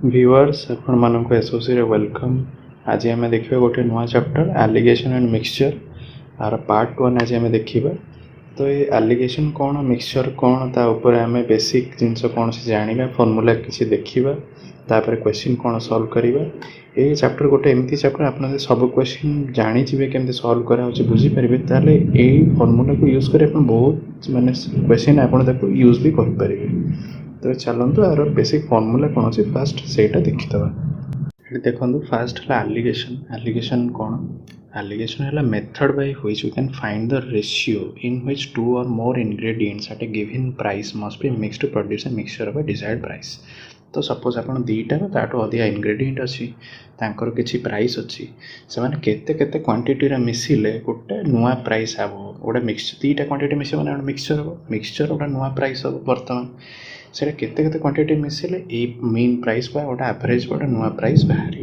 Viewers आपण मानक एसोसी welcome. आज आम देखा गोटे नुआ चैप्टर एलिगेशन एंड मिक्सचर आर पार्ट 1 आज आम देखा। तो ये एलिगेशन कौन मिक्सचर कौन ता ऊपर आम बेसिक जिनस कौन से जाना फर्मूला किसी देखा तापर क्वेश्चन कौन सॉल्व करवा। ये चैप्टर गोटे एमती चैप्टर आप सब क्वेश्चन जानीजे केमती सॉल्व करा बुझीपारे ताले ये फर्मूला को यूज कर बहुत माने क्वेश्चन आप यूज भी करें। तो चलतु यार बेसिक फर्मूला कौन अच्छे फास्ट से देखीद। देखो फास्ट है एलिगेशन। एलिगेशन कौन एलिगेशन है method by which we can find the ratio in which two और more ingredients at a given price must be mix to produce a mixture of a desired price. तो suppose आप दुईटा ताठू अधिक ingredient अच्छी तांकर किसी price अच्छी से केते केते क्वांटिटी मिसिले गोटे नुआ प्राइस हम गोटे मिक्सचर दुईटा क्वांटिटी मिसे मैंने मिक्सचर हम मिक्सचर गोटे नुआ प्राइस हम बर्तमान से केते केते क्वांटिटी मिसिले मीन प्राइस बा गोटे एवरेज गोटे नुआ प्राइस बाहर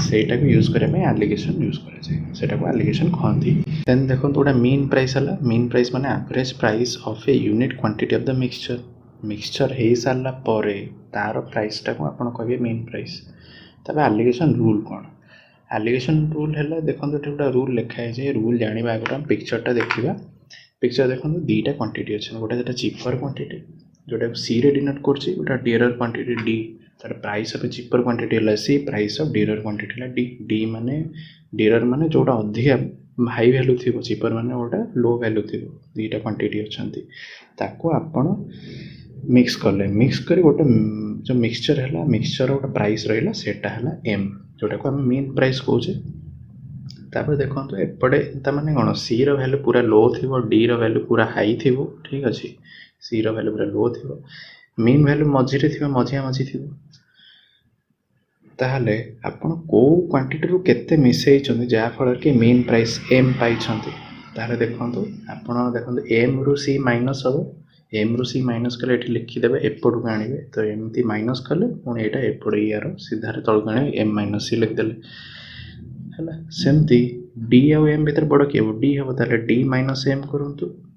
सेटा को यूज करने एलिगेशन यूज करा एलिगेशन कहती। देन देखो गोटे मीन प्राइस है मीन प्राइस माने average price of a unit quantity of the mixture mixture हो सारा पर तार प्राइसटा को आप कहे मीन प्राइस। तब एलिगेशन रूल कौन एलिगेशन रूल है देखो ये गोटे रूल लिखाई रूल जाना आगे पिक्चरटा देखा। पिक्चर देखो दुईटा क्वांटिटी अच्छे गोटे चिपर क्वांटिटी जोटा सी रे डिनोट करछि गोटा डियरर क्वांटिटी डी तार प्राइस ऑफ चिपर क्वांटिटी है सी प्राइस ऑफ डियरर क्वांटिटी है डी डी माने डियरर माने जोटा अधिक हाई वैल्यू थी चिपर माने गोटा लो वैल्यू थी दुईटा क्वांटिटी अच्छी ताको आपण मिक्स कले मिक्स कर गोटे जो मिक्सचर है मिक्सचर गोटे प्राइस रहा सेटा है एम जोटा को आम मेन प्राइस कौचे। तापर देखो एपटे ताने कौन सी रैल्यू पूरा लो थी डी रैल्यू पूरा हाई थी ठीक अच्छे सी रैल्यू पूरा लो थी मीन वैल्यू मझीरे थी मझिया मझी थी ताहले आपण को क्वांटिटी रू केते मिसई जहाँफल कि मीन प्राइस एम पाई ताहले देखो आपण देखो एम रु सी माइनस हम एम रु सी माइनस कले लिखिदेवे एपटू आने तो एमती माइनस कले पुणी यहाँ एपटे यार सीधार तौक आने एम माइनस सी लिखिदेले है सेमती डी आउ एम भर बड़ किए डी हम ताले डी माइनस एम करूँ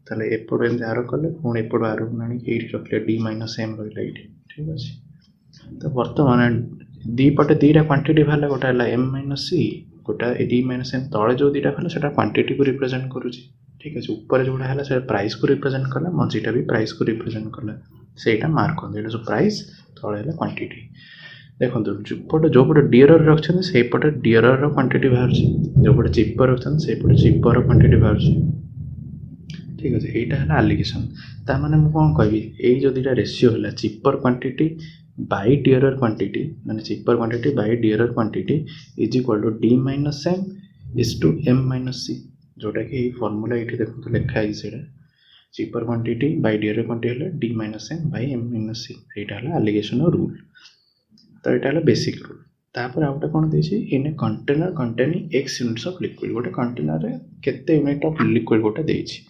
ताले एपटू एम आर कले पुणी एपटू आर आने रखिले डी माइनस एम रहा ये ठीक अच्छे। तो बर्तमान दीपटे दुईटा क्वांटिटी बाहर गोटे है एम माइनस सी गोटे डी माइनस एम तले जो दुईटा बाहर से क्वांटिटी को रिप्रेजेंट करुँच ठीक अच्छे ऊपर जोड़ा है से प्राइस को रिप्रेजेंट कला मझीटा भी प्राइस को रिप्रेजेंट कला सेटा मार्क कर जो प्राइस तले है क्वांटिटी। देखो जोपटे जोपटे डियरर रखते से पटे डियरर क्वांटिटी बाहर जोपटे चिपर रखते से पटे चिपर क्वांटिटी बाहर ठीक अच्छे। यहाँ है एलिगेशन ताने मुझे कौन कह यही जो दुटा रेसीओ है cheaper quantity by dearer quantity माने cheaper quantity by dearer quantity is equal to D minus M is to M minus C जोटा कि फर्मूला ये देखो लिखाई से cheaper quantity by dearer quantity है D minus M by M minus C यहाँ है एलिगेशन रूल। तो यहाँ है बेसिक रूल। तापर आ गोटे कौन देछि in a container containing X units of liquid गोटे कंटेनर रे केते यूनिट ऑफ लिक्विड गोटे देछि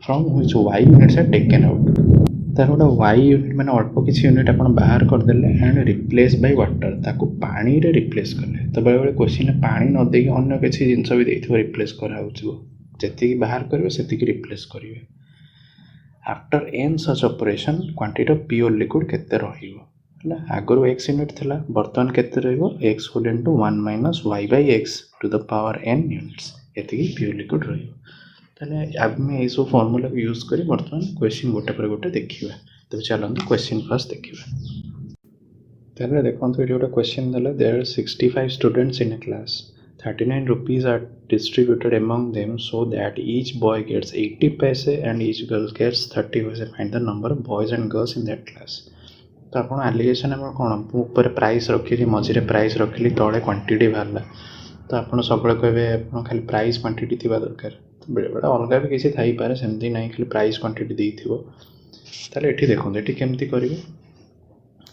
from which Y units are taken out तार गोटे वाई यूनिट मैंने अल्प किसी यूनिट आप बाहर करदे एंड रिप्लेस बाय वाटर ताको पानी रे रिप्लेस कले। तो बेले बेले क्वेश्चन पानी न देकी अन्य किसी जिनस भी देथिबो रिप्लेस करा जी बाहर करेंगे से रिप्लेस करेंगे। After n such operation quantity of pure liquid केते रहिबो आगुरी एक्स यूनिट थिला बर्तमान केते रहिबो X whole into 1 minus Y by X to the power n units एतिकी प्योर लिक्विड रहिबो। ताले आम ये सब फॉर्मूला को यूज करी बर्तमान क्वेश्चन गोटे पर गोटे देखिए। तो चलते क्वेश्चन फर्स्ट देखिए। ताले देखो ये गोटे क्वेश्चन देला there are 65 students in a class 39 rupees are distributed among them so that each boy gets 80 paise and each girl gets 30 paise. Find the number of boys and girls in that class. तो आप allegation कौन ऊपर price रखी मझे price रखिली तले quantity बाहर तो आप सब कहे आप खाली प्राइस क्वांटिटी थी दरकार बेले बेले अलग भी किसी थी सेमती ना खाली प्राइस क्वांटिटी देथिबो। ताले एठी देखो ये केमती करेंगे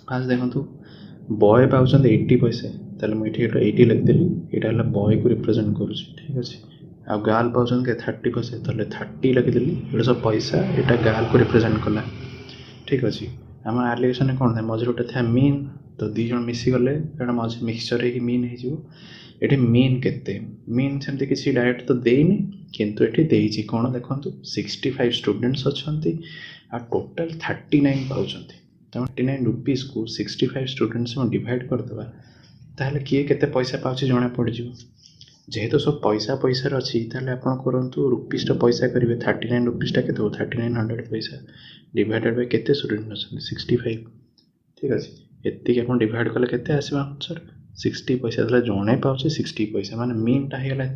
फास्ट देखो बॉय पाँच 80 पैसे ताले मुझे 80 लिखदेली यहाँ है बॉय को रिप्रेजेंट करुँच ठीक अच्छे। आ गर्ल पाँच 30 पैसे ताले 30 लिखदेली ये सब पैसा यहाँ गर्ल को रिप्रेजेंट कला ठीक अच्छे। आम एलिगेशन कौन था मझे गोटे था मीन तो दी जन मिसीगले कारण मझे मिक्सचर हो मीन हो मीन केते मीन सेमती किसी डायरेक्ट तो देनी किंतु ये देती कौन देखो 65 स्टूडेंट्स अच्छा टोटाल 39 पाँच तो 39 रुपीज़ को 65 स्टूडेंट्स में डिवाइड करदेवा ताहले किए केते पैसा पाउछि जणा पड़िजिवो जेहेतु सब पैसा पैसा अच्छी ताहले आपण करंतु रुपीज़ पैसा करेंगे 39 रुपीज़ के 3900 पैसा डिवाइडेड बाय केते स्टूडेंट अच्छे 65 ठीक अच्छे एति आप डिवाइड कले केते आसो आंसर 60 पैसा जड़े पाचे 60 पैसा माने मीन टा होगा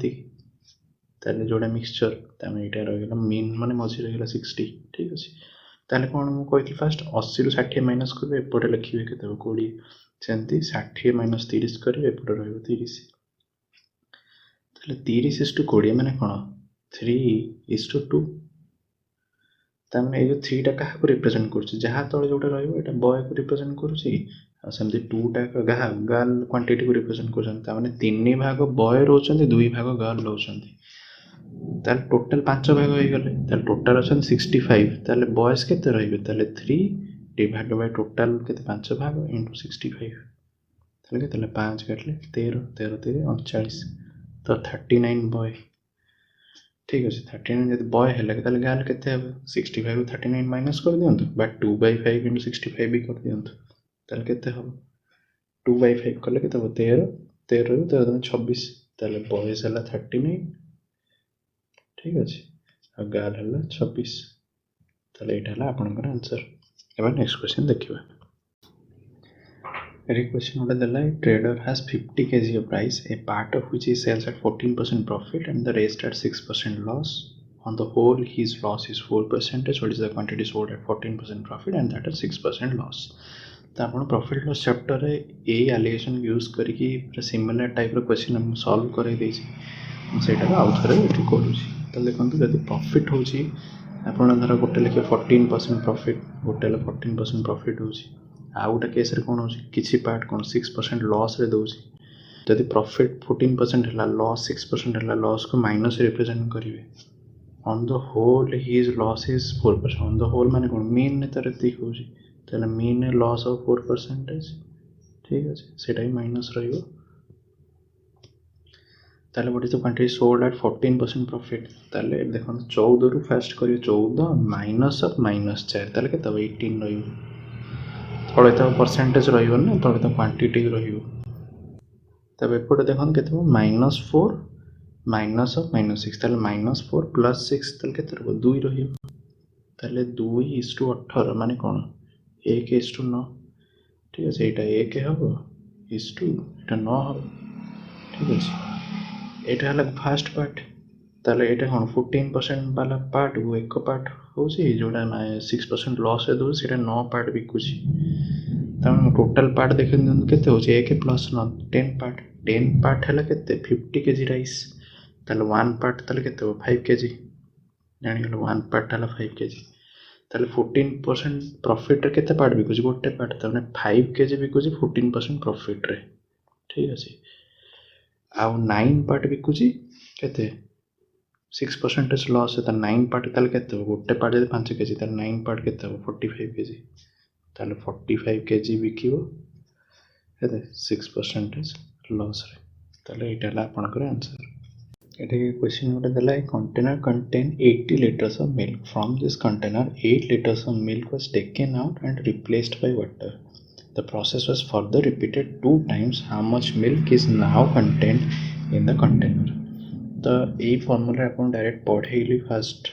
ये जोड़ा मिक्सचर यहाँ रहीगला मीन माने मझी रहीगला 60 ठीक अच्छे ताले कौन मुझे फास्ट 80 रू 60 माइनस करेंगे एपटे लिखे के 20 सेमती 60 माइनस 30 करेंगे एपटे रहीगला 30 30 इस टू 20 मैंने कौन 3:2 ताने ये 3 टा क्या रिप्रेजेंट करुच्ची जहाँ तले जोटा रहा बॉय को रिप्रेजेंट करुच्ची सेमती 2 टा गर्ल क्वांटिटी को रिप्रेजेंट कर 3 भाग बॉय रोचंती 2 भाग गर्ल रोचंती टोटाल 5 भाग हो गले टोटाल अच्छा 65 ताले बॉयज केते रहिबे 3 डिवाइड बाय टोटाल केते 5 भाग इंटू 65 ताले केते 5 काटले 13 13 13 39 तो 39 बॉय ठीक अच्छे 39 जब बॉय है गर्ल केते हे 65 39 माइनस कर दियंतु बा 2/5 इंटू 65 भी कर दियंतु ताले केते हम 2/5 कले केते हो 13 13 13 26 ताले बॉयज है 39 ठीक अच्छे और गर्ल है 26 ताले एटा है आपनकर आंसर एबा नेक्स्ट क्वेश्चन देखिबा A question order the like trader has 50 kg of rice, a part of which he sells at 14% profit and the rest at 6% loss. On the whole, his loss is 4%. What is the quantity sold at 14% profit and that at 6% loss? तो आप profit loss chapter रे ए allegation use करके similar type question हम solve कर सेटा आउ थे ये करुँची तो देखो जब प्रॉफिट होची आपण धर गोटे लिखे 14% प्रॉफिट गोटे 14% प्रॉफिट होची आउ गोटे केस कौन हो किसी पार्ट कौन 6% लॉस रे दौर जदि प्रॉफिट 14% है लॉस 6% है लॉस को माइनस रिप्रेजेंट करेंगे on the whole his loss is 4% on the whole माने कौन मीन ने तर एति हो ताले मीन ने लॉस ऑफ 4% ठीक अच्छे सेटा ही माइनस रहिबो ताले what is the quantity sold at 14% profit ताले देखो 14 रु फास्ट करियो 14 माइनस ऑफ -4 ताले केते 18 रहिबो तले तो परसेंटेज रहिबो ना तले तो क्वांटिटी रहिबो तब एपटे देखन केते -4 माइनस ऑफ -6 ताले -4 प्लस 6 ताले केते रहबो 2 रहिबो ताले 2:18 माने कोन 1:9 ठीक है एटा 1 हबो इस टू एटा 9 हबो ठीक है एटा हला फर्स्ट पार्ट ताले एटा कोन 14% वाला पार्ट वो एक पार्ट होची जोडा 6% लॉस है दो सेटा 9 पार्ट बिकुची तम टोटल पार्ट देखे केते होची 1 प्लस 9 10 पार्ट हला केते 50 केजी राइस ताले 1 पार्ट ताले केते हो 5 केजी जानि गेलो 1 पार्ट हला 5 केजी ताले 14% प्रॉफिट रे केते पार्ट बिकुची गोटे पार्ट तने 5 केजी बिकुची 14% प्रॉफिट रे ठीक अछि आ 9 पार्ट बिकुची केते 6% लॉस है 9 पार्ट ताले केते हो गोटे पार्ट जदि 5 केजी ताले 9 पार्ट केते हो 45 केजी ताले 45 केजी बिकिबो हेते 6% लॉस रे ताले एटा ला आपनकर आंसर एटा के क्वेश्चन ओटा देला a container contain 80 liters of milk from this container 8 liters of milk was taken out and replaced by water the process was further repeated 2 times how much milk is now contained in the container तो यही formula आपन direct पढ़ेली fast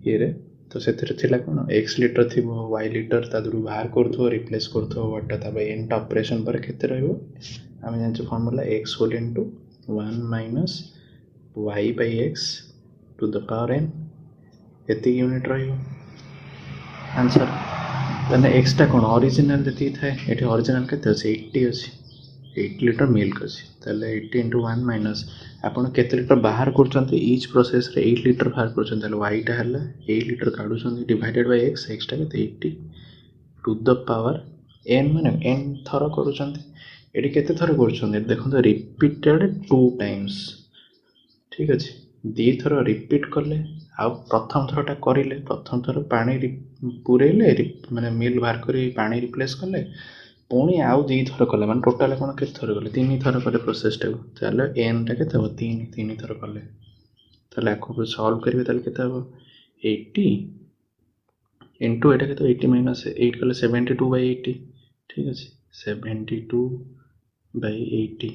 ये रे तो सेथिरे थिला कोन x litre थिबो y litre तादरु बाहर करथो रिप्लेस करथो वाटा तबे एंड ऑपरेशन पर केते रहइबो हम जान formula x whole into 1 minus y by x to the power n एति यूनिट रहइबो आंसर तने x टा कोन ओरिजिनल देती थाए एठी ओरिजिनल केते अछि 80 अछि 8 लीटर मिल्क अछि ताले 80 into 1 माइनस आपण केते लीटर बाहर करचंती ईच प्रोसेस रे 8 लीटर बाहर करचंती ताले y टा हला 8 लीटर काडुचंती डिवाइडेड बाय x x टा केते 80 टू द पावर n माने n थरो करूचंती एडी केते थरो करचंती देखो रिपीटेड 2 टाइम्स ठीक अछि दी थरो रिपीट करले आ प्रथम थरोटा करिले प्रथम थरो पानी पुरेले माने मिल बाहर करी पानी रिप्लेस करले पुणी आउ दी थर कले माने टोटल कोन के थर कले 3 थर कले प्रोसेस टा ताले n टा केते हो 3 थर कले ताले आको सॉल्व करिवे ताले केते हो 80 इंटू एटा के 80 माइनस 8 कले 72/80 ठीक अच्छे 72/80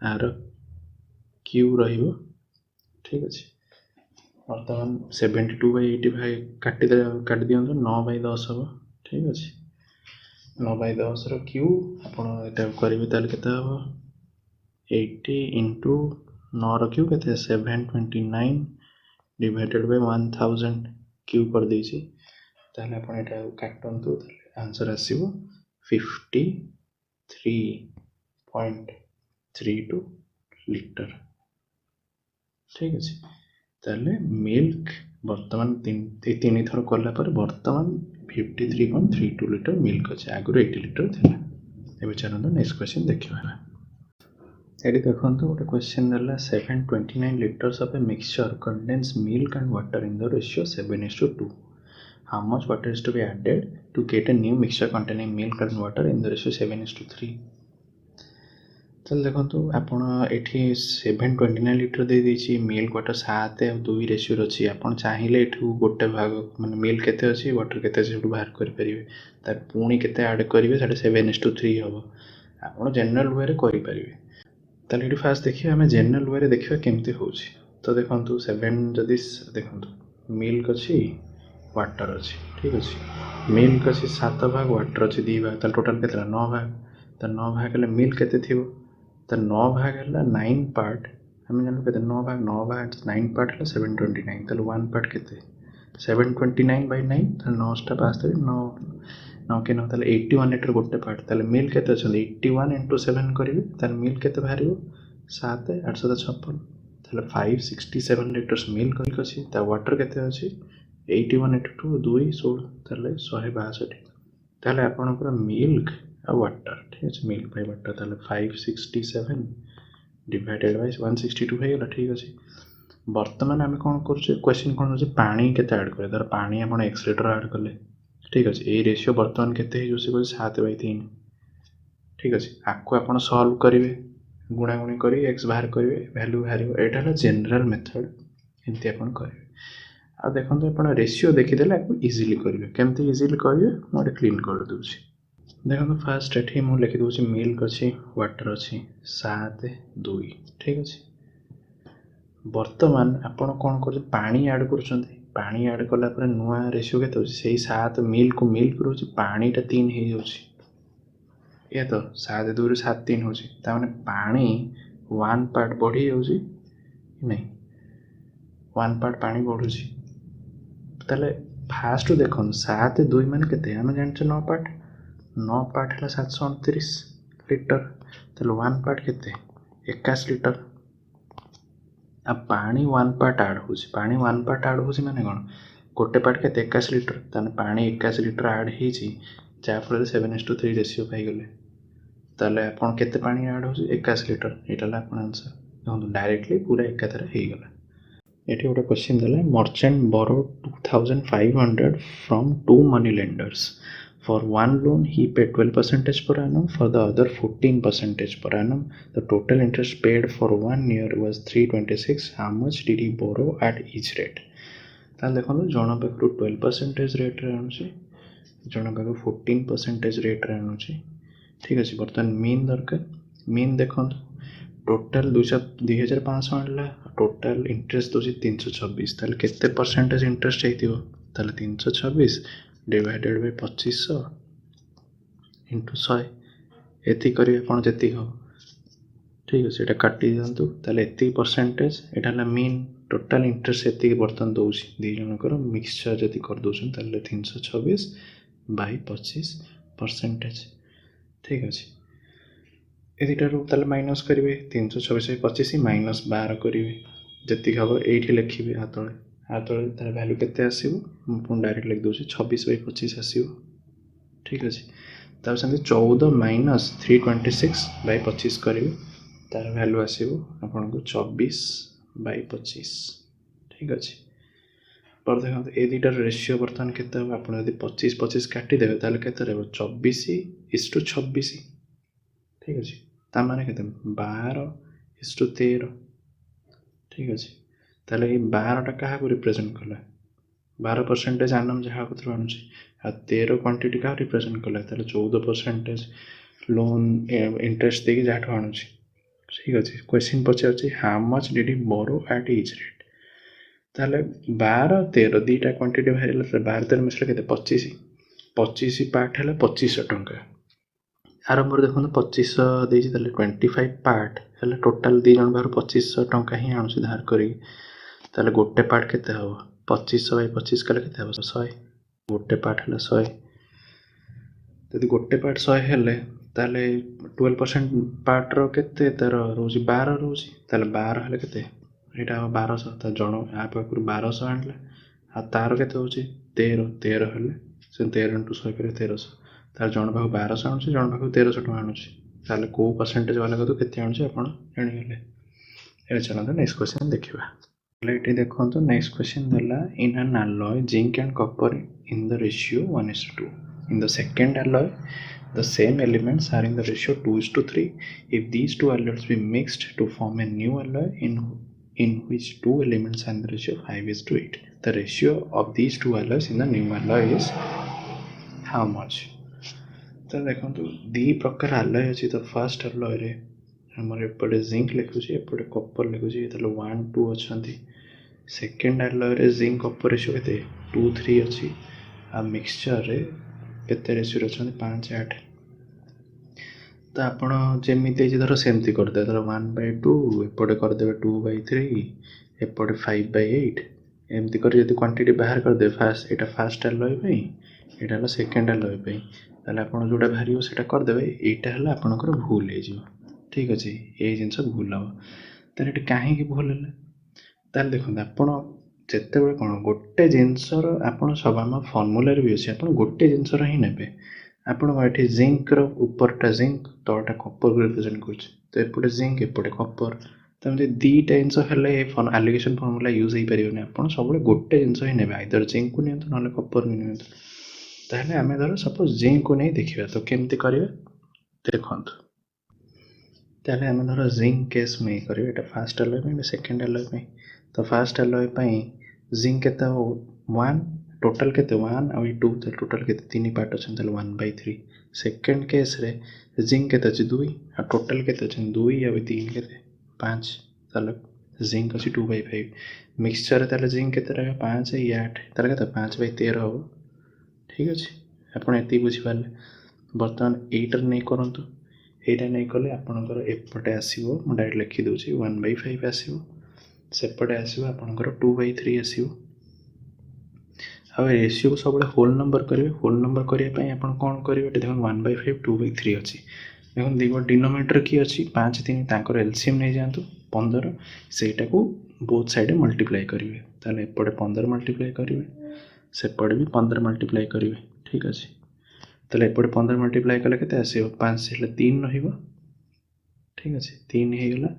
आर क्यू रहिबो ठीक अच्छे बर्तमान 72/80 भाई काटी दिंतु 9/10 हम ठीक अच्छे 9/10 क्यू आप करेंगे ताल के 80 इंटू 9 क्यू के 729 डिवाइडेड बाय 1000 क्यू कर दीजिए ताहले आपण एटा काटंतु आंसर आसीबो 53.32 लीटर ठीक अच्छे ताहले मिल्क बर्तमान तीन थर कला पर बर्तमान 53.32 लीटर मिल्क अच्छे आगुरी 80 लीटर था एवं चलते नेक्स्ट क्वेश्चन देखा ये देखो गोटे क्वेश्चन है 729 liters of a mixture contains milk and water in the ratio 7:2. How much water is to be added to get a new mixture containing milk and water in the ratio 7:3? चल देखो आपड़ ये 729 litre दे देछि milk water 7 और 2 ratio अच्छी आप चाहिए ये गोटे भाग माने मिल्क केते अच्छी वाटर केते अच्छी बाहर करेंगे तार पुणी केते ऐड करेंगे 7:3 हम आप जनरल वे करेंगे ताले ये फास्ट देखिए आम जनरल वे देखा केमती हो तो देखो 7 जदि देखो मिल्क अच्छी वाटर अच्छी ठीक अच्छे मिल्क अच्छी 7 भाग वाटर अच्छी 2 भाग टोटाल के 9 भाग तो 9 भाग मिल्क केते थी तो 9 भाग है 9 पार्ट आम जानू के 9 भाग 9 पार्ट है 729 तो 1 पार्ट के 729/9 तो 9टा पास 9 के 9 81 लीटर गोटे पार्ट ताले मिल्क केते अच्छा 81 इंटू 7 करेंगे मिल्क केते बाहर 7 856 ताले 567 लीटर्स मिल्क अच्छी वाटर केते अच्छी 81 इंटू 2 16 ताले 162 ताले आपनकर मिल्क आ वाटर ठीक अच्छे मिल्क बाय वाटर ताले 567 डिवाइडेड बाय 162 हो गला ठीक अच्छे बर्तमान आम कौन कर क्वेश्चन कौन हो पानी केते ऐड करे धर पानी आप 1 लीटर ऐड कले ठीक अच्छे ये रेशियो बर्तमान केते 7/3 ठीक अच्छे आपको आप सल्व करेंगे गुणागुणी कर एक्स बाहर करेंगे वैल्यू बाहर यहाँ जनरल मेथड एमती आप करेंगे आ देखो आप रेशियो देखीदे आपको इजिली करेंगे केमती इजिली करेंगे मुझे क्लीन कर दूसरी देखो फास्ट ये मुझे लिखिदे मिल्क अच्छी वाटर अच्छी 7 2 ठीक अच्छे बर्तमान आपण कौन कर पानी ऐड कर पानी ऐड कला नुआ रेशियो के 7 मिल्क मिल्क रोचे पानीटा 3 हो जाऊँगी ये तो 7 2 7 3 हो पानी 1 पार्ट बढ़ी जाऊँगी नहीं 1 पार्ट पानी बढ़ुँ ताले फास्ट देखो 7 2 मान के आम जान 9 पार्ट 9 पार्ट है 729 लीटर ताले 1 पार्ट के 21 लीटर आ पानी 1 पार्ट ऐड हो पानी 1 पार्ट ऐड हो माने कौन गोटे पार्ट के 21 लीटर ताने पानी 21 लीटर ऐड हो जहाँफल 7:3 रेशियो पाईगले ताले आपन केते पानी ऐड हो 21 लीटर यहाँ आप आंसर देखो डायरेक्टली पूरा एकाथर हो गला ये गोटे क्वेश्चन देला merchant borrow 2500 from 2 money lenders for one loan he paid 12% per annum for the other 14% per annum the total interest paid for 1 year was 326 how much did he borrow at each rate ताल देखो जन पाखु 12% rate रे आणुची जन पाखु 14% rate रे आणुची ठीक अच्छे बर्तमान mean दरकार मीन देखो टोटाल 2500 आनला टोटाल इंटरेस्ट दूसरी 326 ताल केते परसेंटेज इंटरेस्ट होइतिबो ताल 326 डिवाइडेड बाय 2500 इंटू 100 एति करिए कोन जति हो ठीक है सेटा काटी दियंतु ताले एति परसेंटेज एटा मीन टोटाल इंटरेस्ट एति बर्तन दोउची दी जनकर मिक्सचर जति कर दोछन ताले 326/25% ठीक अछि एदिटारू ताले माइनस करिवे 326/25 माइनस 12 करिवे जति हबो एठी लिखिबे हातळे तार वैल्यू केते आसीबो हम डायरेक्ट लिख दोछि 26/25 आसीबो ठीक अछि तार संगे 14 माइनस 326/25 करिवे तार वैल्यू आसीबो आपन को 24/25 ठीक अछि पर देखो ए दुटा रेशियो बर्तमान केते हो आपन यदि 25/25 काटी देबे ताले केते रहबो 24:26 ठीक अछि ता माने केते 12:13 ठीक अछि ताले 12 टा कहा को रिप्रेजेंट कला 12% आनम जहाँ कतरू आणुची आ 13 क्वांटिटी क्या रिप्रेजेंट कला ताले 14% लोन इंटरेस्ट देकी जहाँ आणुची ठीक अच्छे क्वेश्चन पचार how much did he borrow at each rate ताले 12 13 दुईटा क्वांटिटी बाहर 12 13 मिसले के 25 25 पार्ट है 2500 टंका आरंभ देखो 2500 देती 25 पार्ट है टोटाल दी जन बाहर 2500 टंका ही आणुची धार करी ताले गोटे पार्ट केते हम 2500 बाई 25 कले केते हम 100 गोटे पार्ट है 100 यदि गोटे पार्ट 100 हेले ताले 12% पार्ट रो केते तार रोजी 12 रोजी ताले 12 हेले केते एटा 1200 ता जण आ पाखरु 1200 आनले आ तार केते होची 13 13 हेले से 13 * 100 करे 1300 तार जण पाखरु 1200 आनुची जण पाखरु 1300 टका आनुची ताले को परसेंटेज वाला कतो केते आनुची आपण जानि गेले ए चलंत नेक्स्ट क्वेश्चन देखिबा लेट देखो तो नेक्स्ट क्वेश्चन दला in an alloy zinc and copper in the ratio 1:2 in the second alloy the same elements are in the ratio 2:3 if these two alloys be mixed to form a new alloy in which two elements are in the ratio 5:8 the ratio of these two alloys in the new alloy is how much तो देखो दी प्रकार alloy अछि तो first alloy रे हमर एपटे zinc लिखुची एपटे copper लिखुची ताले 1 2 अछंती second alloy रे zinc copper ratio केते 2 3 अछि आ मिक्सचर रे केते रेशियो अछंती 5 8 तो आपण जेमिति जे धर सेमति कर दे धर 1/2 एपटे कर देबे 2/3 एपटे 5/8 एमति कर यदि क्वांटिटी बाहर कर दे फास्ट एटा फर्स्ट alloy पे एटा हला सेकंड alloy पे ताले आपण जोटा भारियो सेटा कर देबे एटा हला आपनकर भूल हे जिवो ठीक अच्छे ये जिनस भूल हम तार कहीं भूल है ताल देखो आपण जिते बड़े कौन गोटे जिनसर आप सब आम फर्मुलार भी अच्छे आप गोटे जिनसर ही ने आप जिंक उपरटा जिंक तलटा कपर को रिप्रेजेंट कर तो एपटे जिंक एपटे कपर तो दीटा जिनस एलिगेशन फर्मुला यूज हो पारे आप सब गोटे जिनस ही ने आइदर जिंक को नियंतु ना कपर को नियंतु ताहले आम धर सपोज जिंक को नहीं देखा तो केमती करें देखु ताहले आम धर जिंक केस में करें एटा फर्स्ट alloy में सेकंड alloy में तो फर्स्ट alloy जिंक केते 1 टोटल केते 1 आ 2 तो टोटल केते 3 पार्ट अछन ताले 1/3 सेकंड केस रे जिंक केते अछि 2 आ टोटल केते अछि 2 आ 3 केते 5 ताले जिंक अछि 2/5 मिक्सचर ताले जिंक केते रहे 5 आ 8 ताले केते 5/13 हो ठीक अछि आपण एति बुझि पाले वर्तमान 8 नै करंतु एटा नहीं कले आपनकर एपटे आसीबो म डायरेक्ट लिखि दोछि 1/5 आसीबो सेपटे आसीबो आपनकर 2/3 आसीबो आ रेशियो को सब होल नंबर करिवे होल नंबर करिया पई आपन कोन करिवे देखो 1/5 2/3 अछि देखो दिगो डिनोमिनेटर की अछि 5 3 तांकर एलसीएम नै जानतु 15 सेटा को बोथ साइड मल्टीप्लाई करिवे ताले एपटे 15 मल्टीप्लाई करिवे सेपटे भी 15 मल्टीप्लाई करिवे ठीक अछि ताले एपटे 15 मल्टीप्लाई कले केते आसीबो 5 से 3 रहिबो ठीक अछि 3 हे गेला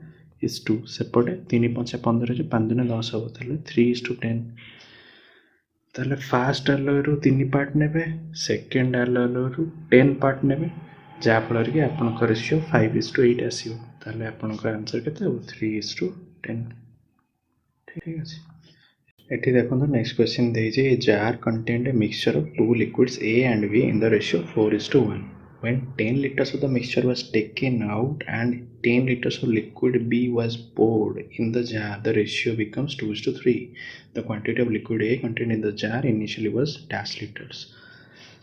is 2 सेपटे 3 5 15 जे 5 दिन 10 हो ताले 3:10 ताले फर्स्ट alloy रो 3 पार्ट नेबे सेकंड alloy रो 10 पार्ट नेबे जा फल रे आपन को रेशियो 5:8 आसीबो ताले आपन को आंसर केते हो 3:10 ठीक अछि एठी देखो next question they J jar contained a mixture of two liquids A and B in the ratio 4:1 when 10 liters of the mixture was taken out and 10 liters of liquid B was poured in the jar the ratio becomes 2:3 the quantity of liquid A contained in the jar initially was dash liters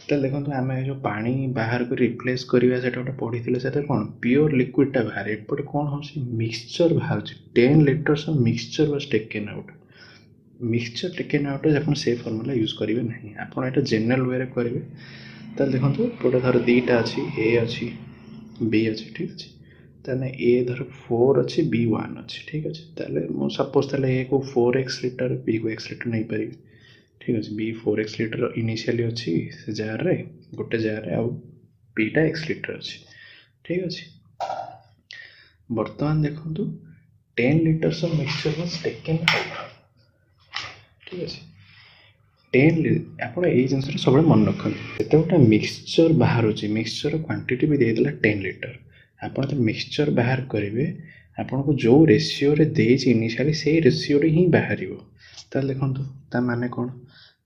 तो देखो आम जो पानी बाहर को replace करवा से पढ़ी से कौन प्योर लिक्विडटा बाहर एपटे कौन हो मिक्सचर बाहर 10 liters of mixture was taken out mixture taken out आप से फर्मुला यूज करेंगे ना आप जनरल वे रे करेंगे तो देखो गोटे धर दीटा अच्छी ए अच्छी बी अच्छी ठीक अच्छे ताने ए धर 4 अच्छी बी 1 अच्छी ठीक अच्छे ताले मो सपोज ताले ए को 4x लीटर बी को x लीटर नहीं पारि ठीक अच्छे बी 4x लीटर इनिशियली अच्छी से जार रे गोटे जार रे आउ बीटा x लीटर अच्छी ठीक अच्छे वर्तमान देखो 10 liters of mixture was taken out ठीक अच्छे 10 आप जिन सब मन रखते जिते गोटे मिक्सचर बाहर मिक्सचर क्वांटिटी भी देदेला 10 लीटर आप मिक्सचर बाहर करेंगे आपन को जो रेशियो रे देछि इनिशियली से रेशियो रे ही बाहर ताल देखो ता माने कौन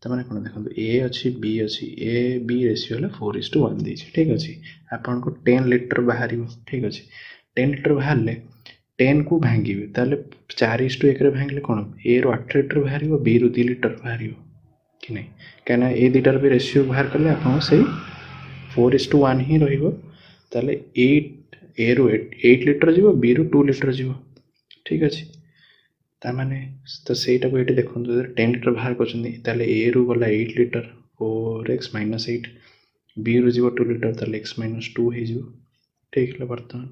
तार कौन देखो ए अच्छी बी अच्छी ए बी रेसीो है 4:1 देती ठीक अच्छे आपन को 10 लिटर बाहर ठीक अच्छे 10 लिटर बाहर 10 को भांगे ताले 4:1 भांगे कौन ए रु 8 लिटर बाहर बी रु 2 लिटर बाहर कि नहीं कहीं ए दुटार भी रेसीो बाहर कले आप से 4:1 ही रही 8 ए रु 8 लिटर जीव बी रु 2 लिटर जीव ठीक अच्छे ताने तो सहीटा को ये देखो 10 लिटर बाहर कर ए रु गला 8 लिटर 4x - 8 बी रु जीव 2 लिटर ताले x - 2 हो ठीक है बर्तमान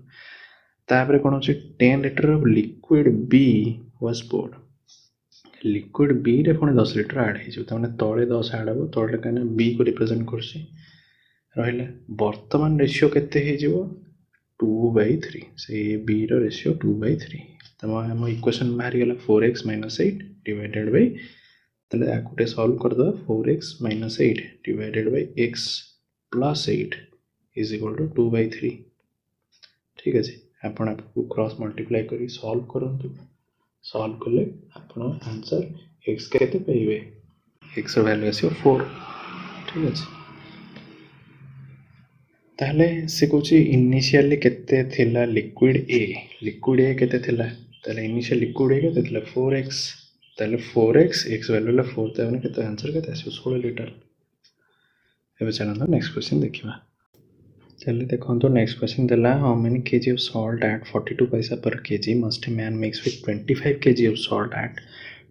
तापर कौन अच्छे 10 litre of liquid B was poured liquid B रे पुणी 10 लिटर आड हो तले 10 आड हम तले कहीं बी को रिप्रेजेंट कर बर्तमान रेसीो केते 2/3 से बी रो रेसीो 2/3 तो आम इक्वेशन बाहर गला 4x - 8 डिवाइडेड बाय ताले आकुटे सॉल्व कर दो 4x - 8 divided by x + 8 is equal to 2/3 ठीक है आपण आपको क्रॉस मल्टीप्लाई करी सॉल्व करंतु सॉल्व कले आपण आंसर x केते पाइबे x रो वैल्यू आसी 4 ठीक है ताहले से कहूँ इनिशियली केते थिला लिक्विड ए केते थिला ताहले इनिशियल लिक्विड ए केते थिला 4x ताहले 4x x वैल्यू 4 ताहले केते आंसर केते आसी 16 लिटर एबे चलंतो नेक्स्ट क्वेश्चन देखिबा ताहले देखंतो नेक्स्ट क्वेश्चन देला how many kg of salt at 42 paisa per kg must a man mix with 25 kg of salt at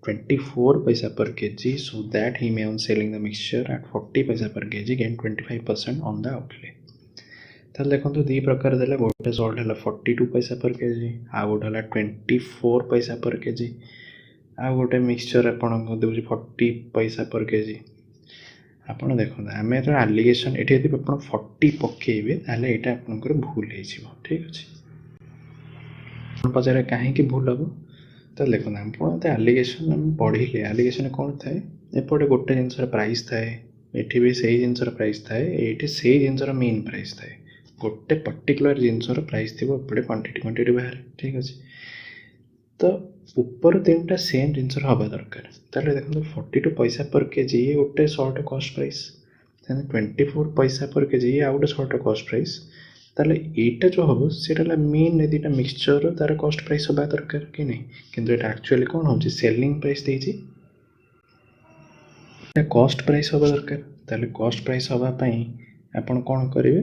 24 paisa per kg so that he may on selling the mixture at 40 paisa per kg gain 25% on the outlay ताहले देखो दी प्रकार देले गोटे salt है 42 paisa per KG आ गोटे है 24 paisa per KG आ गोटे mixture आपन देउछि 40 पैसा पर केजी आपन देखो आमे तो एलिगेशन एठी यदि आपन 40 पकेइबे ताले एटा आपनकर भूल हे छिवो ठीक अछि आपन पचारे काहे कि भूल हबो त देखो आपन त एलिगेशन हम पढिले एलिगेशन कोन थाए एपटे गोटे जिंसर प्राइस थाए एठी भी सेही जिंसर प्राइस थाए एठी सेही जिंसर मेन प्राइस थाए गोटे पर्टिकुलर जिनसर प्राइस थी एपटे क्वांटिटी बाहर ठीक अच्छे तो ऊपर तीन सेम जिनसर हवा दरकार ताले देखो 42 पैसा पर केजी ये गोटे salt cost price 24 paisa per KG आ गोटे सॉल्ट कॉस्ट प्राइस ताले एटा जो हम सेटा मेन ए दुटा मिक्सचर तार कॉस्ट प्राइस हवा दरकार कि नहीं किंतु एटा एक्चुअली कौन हो सेलिंग प्राइस देछि कॉस्ट प्राइस हवा दरकार ताले कॉस्ट प्राइस हवा पई आपण कोन करिवे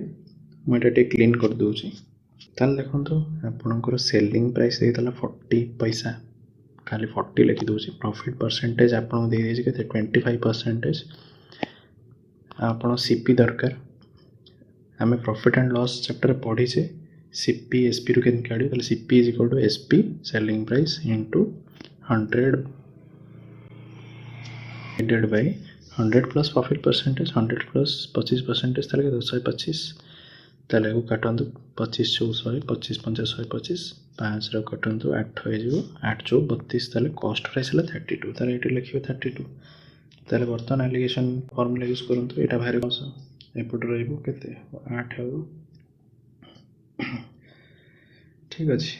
मुझे क्लीन कर दूसरी ताल देखो आपंकर सेलिंग प्राइस देता 40 पैसा खाली 40 लिखी दूसरी प्रॉफिट परसेंटेज आपको दे दीजिए के 25% आप सीपी दरकार आम प्रॉफिट एंड लॉस चैप्टर पढ़ीचे सीपी एसपी रु के काढ़ CP is equal to SP selling price into 100 divided by 100 plus profit percentage 100 plus 25% ताले 225 ताले को काटंतु 25 चौ 100 25 50 125 5 रो काटंतु 8 हो जिवो 8 चौ 32 ताले कॉस्ट प्राइस हला 32 ताले एटी लिखिबे 32 ताले बर्तन एलिगेशन फार्मूला यूज करंतु एटा बाहर कस एपट रहइबो केते 8 हो ठीक अछि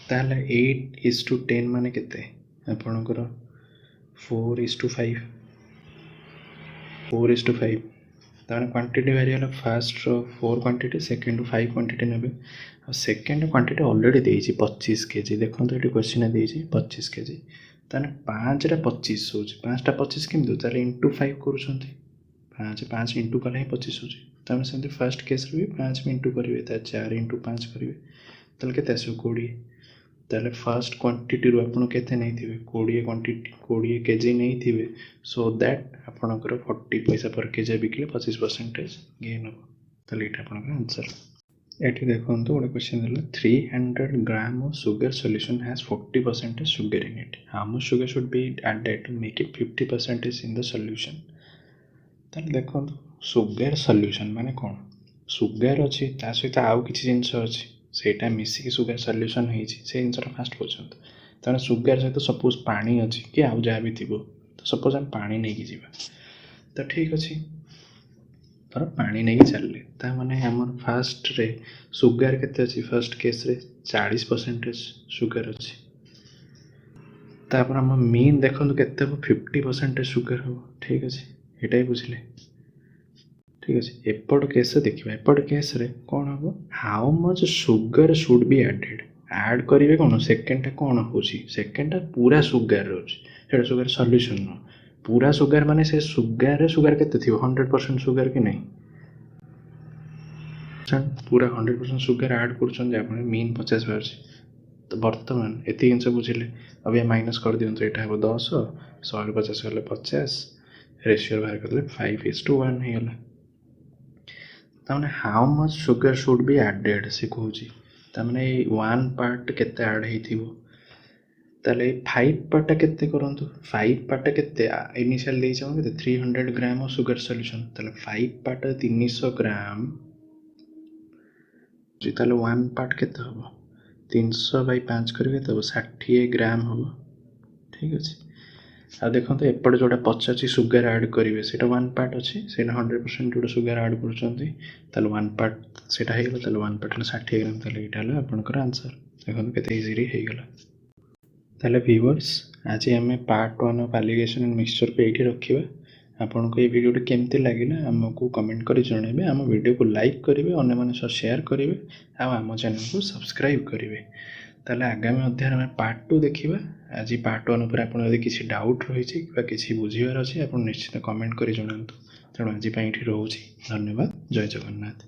ताले 8:10 माने केते आपनकर 4:5 4:5 तार quantity very fast 4 quantity second 5 quantity नेबे सेकंड क्वांटिटी ऑलरेडी देछि 25 केजी देखो तो ये क्वेश्चन देछि 25 केजी ताने 5 रे 25 होछि 5 टा 25 केम ताले इनटू 5 करूछंती 5 इनटू कले 25 होछि तामे सेमती फर्स्ट केस रे 5 में इनटू करिवे ता 4 इनटू 5 करिवे ताले केते आसो 20 ताले फर्स्ट क्वांटिटी रो आपण केते नै थिबे 20 क्वांटिटी 20 केजी नै थिबे सो दैट आपणकर 40 पैसा पर केजी बिकले 25% गेन हो ताले एटा आपणकर आंसर एठी देखंतु गोटे क्वेश्चन देला 300 gram of sugar solution has 40% sugar in it how much sugar should be added to make it 50% in the solution ताले देखंतु sugar solution माने कोन sugar अछि ता सहित आउ किछि जिंस अछि सेटा मिसी कि सुगर सॉल्यूशन हेछि से जिंसटा फास्ट पछंत ताने सुगर सहित सपोज पानी अछि कि आउ जा भी थिबो तो सपोज हम पानी नै कि जीवा तो ठीक अछि पर पानी नै चलले ता माने हमर फास्ट रे सुगर केते अछि फर्स्ट केस रे 40% सुगर अछि तापर हम मीन देखन केते 50% सुगर हो ठीक अच्छे ये बुझे ठीक अच्छे एपट केस देखा एपट केस कौन हम how much sugar should be added add करेंगे कौन सेकेंडटा कौन हो सेकेंडटा पूरा सुगार रोचे सुगार सल्यूशन नुह पूरा सुगार माने से सुगार सुगार के 100% सुगार कि नहीं पूरा 100% सुगार आड कर मीन 50 बाहर तो बर्तमान ये जिन बुझे अब ये माइनस कर दिखाँ यहाँ हम 10 150 गले 50 रेसीो बाहर कर 5:1 होगा तमें how much sugar should be added से कहूँ तमें 1 पार्ट केते ऐड होते 5 पार्टा केते करंतु 5 पार्टा केते इनिशियल देइछ केते 300 gram of sugar solution 5 part 300 gram जी 1 पार्ट केते हबो 300/5 करके तब 60 ग्राम हम ठीक अच्छे आ देखो तो एपटे जोटा पचास सुगर ऐड करेंगे से 1 पार्ट अच्छे से 100% जो सुगर ऐड कर 1 पार्ट से 1 पार्ट 60 ग्राम यहाँ आपंकर आंसर देखो के इजिली होगला ताले व्यूअर्स आज आम part 1 of alligation and mixture को ये रखा आपन को ये वीडियो केमती लगे आमको कमेंट कर जनइबे आम वीडियो को लाइक करेंगे अन्य मन सह शेयर करेंगे आम चैनल को सब्सक्राइब करेंगे ताले आगामी अध्याय में पार्ट 2 देखा आज पार्ट 1 पर आपड़ किसी डाउट रही किसी बुझार अच्छे आप निश्चित कमेंट कर जनातु तेणु आज ये रोचे धन्यवाद जय जगन्नाथ।